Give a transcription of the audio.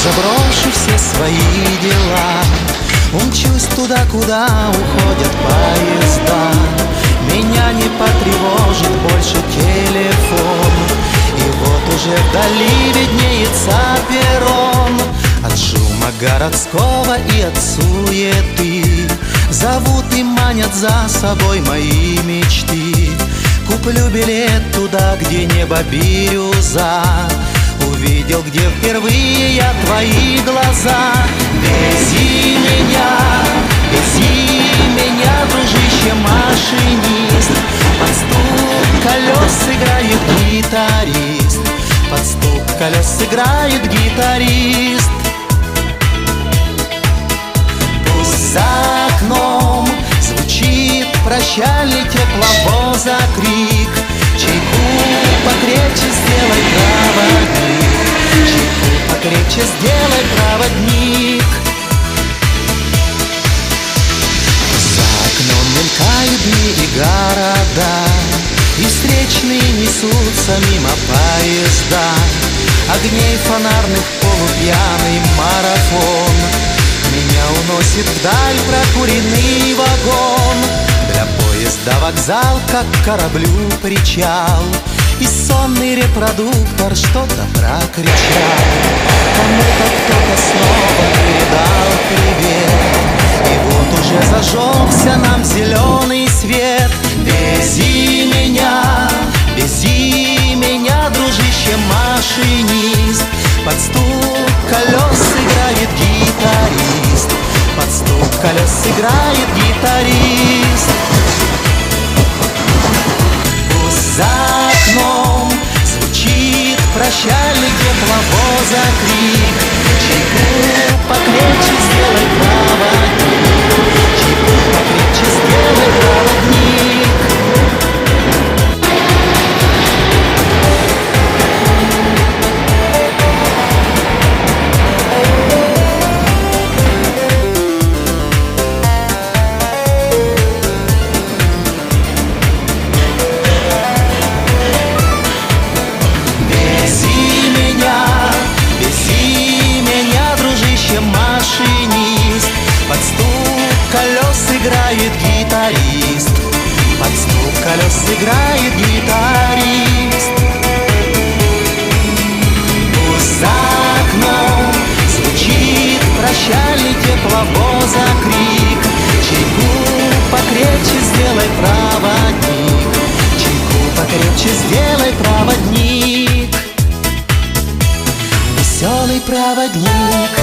заброшу все свои дела, умчусь туда, куда уходят поезда. Меня не потревожит больше телефон, и вот уже вдали виднеется перрон. От шума городского и от суеты зовут и манят за собой мои мечты. Куплю билет туда, где небо бирюза, увидел, где впервые я твои глаза. Вези меня, дружище машинист, под стук колес сыграет гитарист, под стук колес сыграет гитарист. Пусть за окном звучит прощальный тепловоза крик, чайку покрепче сделай, проводник, чайку покрепче сделай, проводник. За окном мелькают дни и города, и встречные несутся мимо поезда. Огней фонарных полупьяный марафон меня уносит вдаль прокуренный вагон. Для поезда вокзал, как кораблю причал, и сонный репродуктор что-то прокричал. Кому-то кто-то снова передал привет, и вот уже зажегся нам зеленый свет. Вези меня, дружище машинист, под стук колес играет гитарист, под стук колес играет гитарист. Пусть за окном звучит прощальный тепловоза крик, чайку покрепче сделай, проводник, чайку покрепче сделай, проводник. Под стук колес играет гитарист, под стук колес играет гитарист. Пусть за окном звучит прощальный тепловоза крик, чайку покрепче сделай, проводник, чайку покрепче сделай, проводник. Веселый проводник.